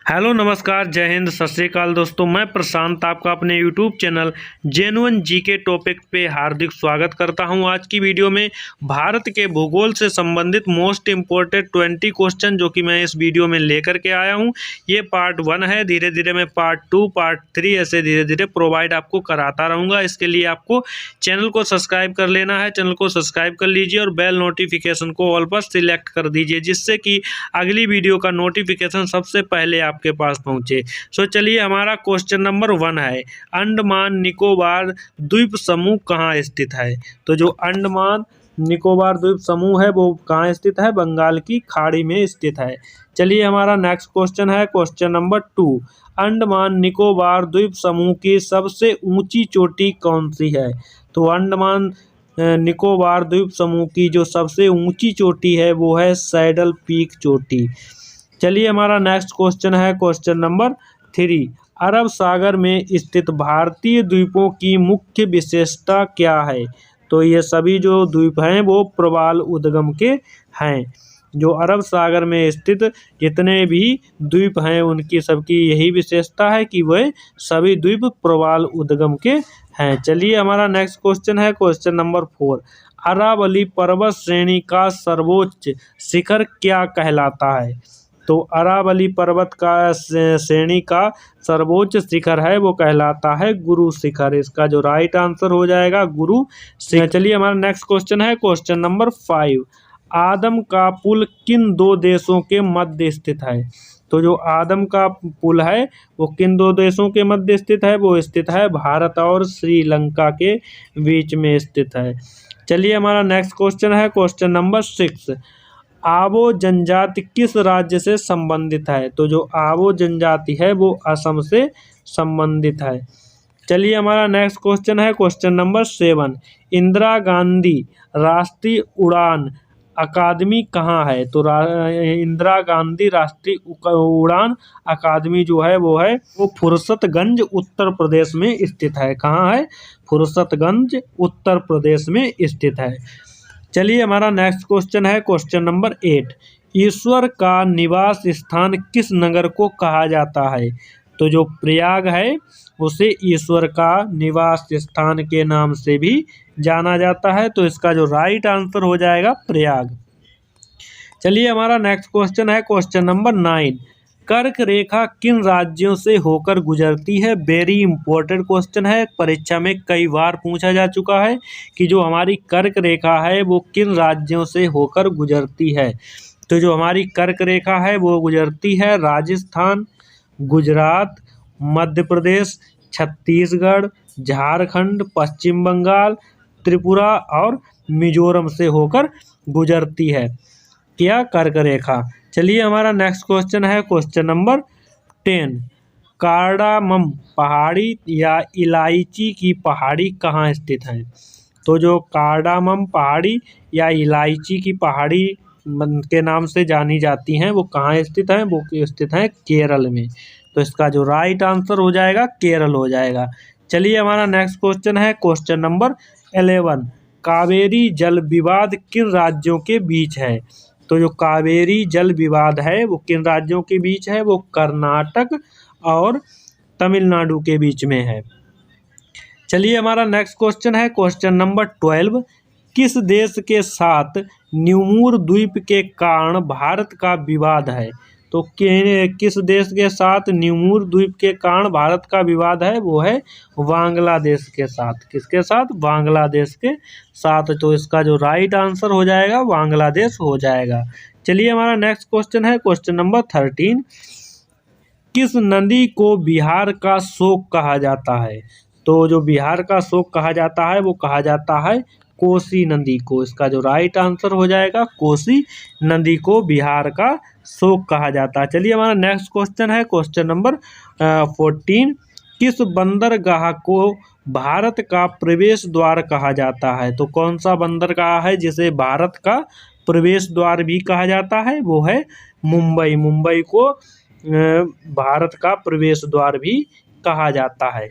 Hello नमस्कार जय हिंद सत श्री अकाल दोस्तों। मैं प्रशांत आपका अपने YouTube channel genuine GK topic पे हार्दिक स्वागत करता हूं। आज की वीडियो में भारत के भूगोल से संबंधित मोस्ट इम्पोर्टेंट 20 क्वेश्चन जो कि मैं इस वीडियो में लेकर के आया हूं। ये पार्ट 1 है। धीरे धीरे मैं पार्ट 2 पार्ट 3 ऐसे धीरे धीरे प्रोवाइड आपको कराता रहूँगा। इसके लिए आपको चैनल को सब्सक्राइब कर लेना है। चैनल को सब्सक्राइब कर लीजिए और बेल नोटिफिकेशन को ऑल पर सिलेक्ट कर दीजिए, जिससे कि अगली वीडियो का नोटिफिकेशन सबसे पहले आपके पास पहुंचे। चलिए, हमारा क्वेश्चन नंबर 1 है, अंडमान निकोबार द्वीप समूह कहाँ स्थित है? तो जो अंडमान निकोबार द्वीप समूह है वो कहाँ स्थित है? बंगाल की खाड़ी में स्थित है। चलिए, हमारा नेक्स्ट क्वेश्चन है क्वेश्चन नंबर 2, अंडमान निकोबार द्वीप समूह की सबसे ऊंची चोटी कौन सी है? तो अंडमान निकोबार द्वीप समूह की जो सबसे ऊंची चोटी है वो है सैडल पीक चोटी। चलिए, हमारा नेक्स्ट क्वेश्चन है क्वेश्चन नंबर 3, अरब सागर में स्थित भारतीय द्वीपों की मुख्य विशेषता क्या है? तो ये सभी जो द्वीप हैं वो प्रवाल उद्गम के हैं। जो अरब सागर में स्थित जितने भी द्वीप हैं उनकी सबकी यही विशेषता है कि वह सभी द्वीप प्रवाल उद्गम के हैं। चलिए, हमारा नेक्स्ट क्वेश्चन है क्वेश्चन नंबर 4, अरावली पर्वत श्रेणी का सर्वोच्च शिखर क्या कहलाता है? तो अरावली पर्वत का श्रेणी का सर्वोच्च शिखर है वो कहलाता है गुरु शिखर। इसका जो राइट आंसर हो जाएगा गुरु शिखर। चलिए, हमारा नेक्स्ट क्वेश्चन है क्वेश्चन नंबर 5, आदम का पुल किन दो देशों के मध्य स्थित है? तो जो आदम का पुल है वो किन दो देशों के मध्य स्थित है? वो स्थित है भारत और श्रीलंका के बीच में स्थित है। चलिए, हमारा नेक्स्ट क्वेश्चन है क्वेश्चन नंबर 6, आवो जनजाति किस राज्य से संबंधित है? तो जो आवो जनजाति है वो असम से संबंधित है। चलिए, हमारा नेक्स्ट क्वेश्चन है क्वेश्चन नंबर 7, इंदिरा गांधी राष्ट्रीय उड़ान अकादमी कहाँ है? तो इंदिरा गांधी राष्ट्रीय उड़ान अकादमी जो है वो फुर्सतगंज उत्तर प्रदेश में स्थित है। कहाँ है? फुर्सतगंज उत्तर प्रदेश में स्थित है। चलिए, हमारा नेक्स्ट क्वेश्चन है क्वेश्चन नंबर 8, ईश्वर का निवास स्थान किस नगर को कहा जाता है? तो जो प्रयाग है उसे ईश्वर का निवास स्थान के नाम से भी जाना जाता है। तो इसका जो राइट आंसर हो जाएगा प्रयाग। चलिए, हमारा नेक्स्ट क्वेश्चन है क्वेश्चन नंबर 9, कर्क रेखा किन राज्यों से होकर गुजरती है? वेरी इंपॉर्टेंट क्वेश्चन है, परीक्षा में कई बार पूछा जा चुका है कि जो हमारी कर्क रेखा है वो किन राज्यों से होकर गुजरती है। तो जो हमारी कर्क रेखा है वो गुजरती है राजस्थान, गुजरात, मध्य प्रदेश, छत्तीसगढ़, झारखंड, पश्चिम बंगाल, त्रिपुरा और मिजोरम से होकर गुजरती है क्या? कर्क रेखा। चलिए, हमारा नेक्स्ट क्वेश्चन है क्वेश्चन नंबर 10, कार्डामम पहाड़ी या इलायची की पहाड़ी कहाँ स्थित है? तो जो कार्डामम पहाड़ी या इलायची की पहाड़ी के नाम से जानी जाती हैं वो कहाँ स्थित हैं? वो स्थित हैं केरल में। तो इसका जो राइट आंसर हो जाएगा केरल हो जाएगा। चलिए, हमारा नेक्स्ट क्वेश्चन है क्वेश्चन नंबर 11, कावेरी जल विवाद किन राज्यों के बीच है? तो जो कावेरी जल विवाद है वो किन राज्यों के बीच है? वो कर्नाटक और तमिलनाडु के बीच में है। चलिए, हमारा नेक्स्ट क्वेश्चन है क्वेश्चन नंबर 12, किस देश के साथ न्यूमूर द्वीप के कारण भारत का विवाद है? तो किस देश के साथ न्यूमूर द्वीप के कारण भारत का विवाद है? वो है बांग्लादेश के साथ। किसके साथ? बांग्लादेश के साथ। तो इसका जो राइट आंसर हो जाएगा बांग्लादेश हो जाएगा। चलिए, हमारा नेक्स्ट क्वेश्चन है क्वेश्चन नंबर 13, किस नदी को बिहार का शोक कहा जाता है? तो जो बिहार का शोक कहा जाता है वो कहा जाता है कोसी नदी को। इसका जो राइट आंसर हो जाएगा कोसी नदी को बिहार का शोक कहा जाता है। चलिए, हमारा नेक्स्ट क्वेश्चन है क्वेश्चन नंबर 14, किस बंदरगाह को भारत का प्रवेश द्वार कहा जाता है? तो कौन सा बंदरगाह है जिसे भारत का प्रवेश द्वार भी कहा जाता है? वो है मुंबई। मुंबई को भारत का प्रवेश द्वार भी कहा जाता है।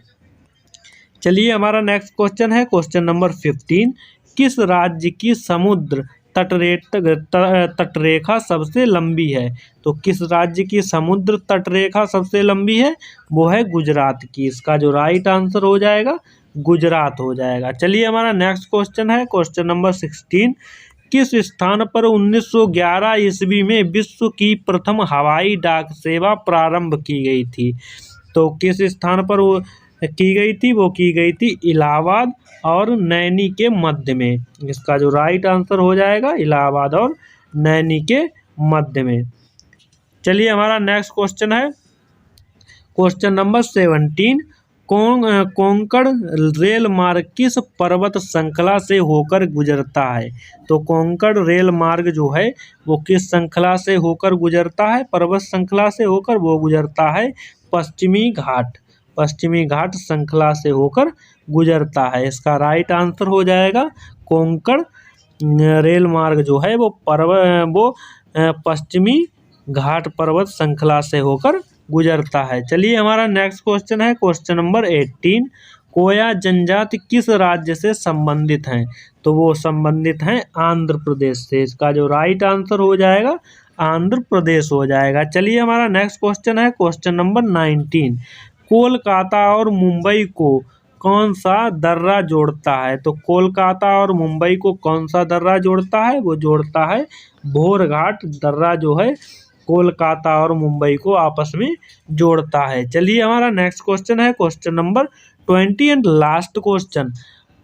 चलिए, हमारा नेक्स्ट क्वेश्चन है क्वेश्चन नंबर 15, किस राज्य की समुद्र तटरेखा सबसे लंबी है? तो किस राज्य की समुद्र तटरेखा सबसे लंबी है? वो है गुजरात की। इसका जो राइट आंसर हो जाएगा गुजरात हो जाएगा। चलिए हमारा नेक्स्ट क्वेश्चन है क्वेश्चन नंबर 16। किस स्थान पर 1911 ईस्वी में विश्व की प्रथम हवाई डाक सेवा प्रारंभ की गई थी? तो किस स्थान पर वो की गई थी? वो की गई थी इलाहाबाद और नैनी के मध्य में। इसका जो राइट आंसर हो जाएगा इलाहाबाद और नैनी के मध्य में। चलिए हमारा नेक्स्ट क्वेश्चन है क्वेश्चन नंबर 17। कोंकण रेल मार्ग किस पर्वत श्रृंखला से होकर गुजरता है? तो कोंकण रेल मार्ग जो है वो किस श्रृंखला से होकर गुजरता है? पर्वत श्रृंखला से होकर वो गुजरता है पश्चिमी घाट श्रृंखला से होकर गुजरता है। इसका राइट आंसर हो जाएगा कोंकण रेल मार्ग जो है वो पश्चिमी घाट पर्वत श्रृंखला से होकर गुजरता है। चलिए हमारा नेक्स्ट क्वेश्चन है क्वेश्चन नंबर 18। कोया जनजाति किस राज्य से संबंधित हैं? तो वो संबंधित हैं आंध्र प्रदेश से। इसका जो राइट आंसर हो जाएगा आंध्र प्रदेश हो जाएगा। चलिए हमारा नेक्स्ट क्वेश्चन है क्वेश्चन नंबर 19। कोलकाता और मुंबई को कौन सा दर्रा जोड़ता है? तो कोलकाता और मुंबई को कौन सा दर्रा जोड़ता है? वो जोड़ता है भोरघाट दर्रा जो है कोलकाता और मुंबई को आपस में जोड़ता है। चलिए हमारा नेक्स्ट क्वेश्चन है question number 20 and last question.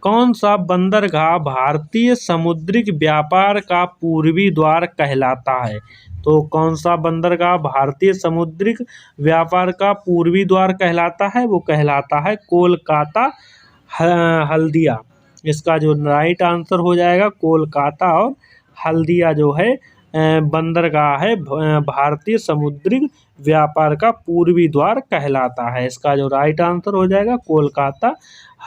कौन सा बंदरगाह भारतीय समुद्रिक व्यापार का पूर्वी द्वार कहलाता है? तो कौन सा बंदरगाह भारतीय समुद्रिक व्यापार का पूर्वी द्वार कहलाता है? वो कहलाता है कोलकाता हल्दिया। इसका जो राइट आंसर हो जाएगा कोलकाता और हल्दिया जो है बंदरगाह है भारतीय समुद्रिक व्यापार का पूर्वी द्वार कहलाता है। इसका जो राइट आंसर हो जाएगा कोलकाता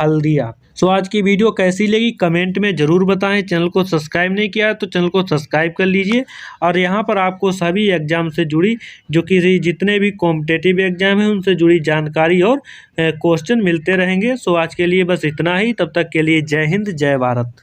हल्दिया। सो आज की वीडियो कैसी लगी कमेंट में ज़रूर बताएं। चैनल को सब्सक्राइब नहीं किया है तो चैनल को सब्सक्राइब कर लीजिए। और यहाँ पर आपको सभी एग्जाम से जुड़ी जो कि जितने भी कॉम्पिटिटिव एग्जाम हैं उनसे जुड़ी जानकारी और क्वेश्चन मिलते रहेंगे। सो आज के लिए बस इतना ही। तब तक के लिए जय हिंद जय भारत।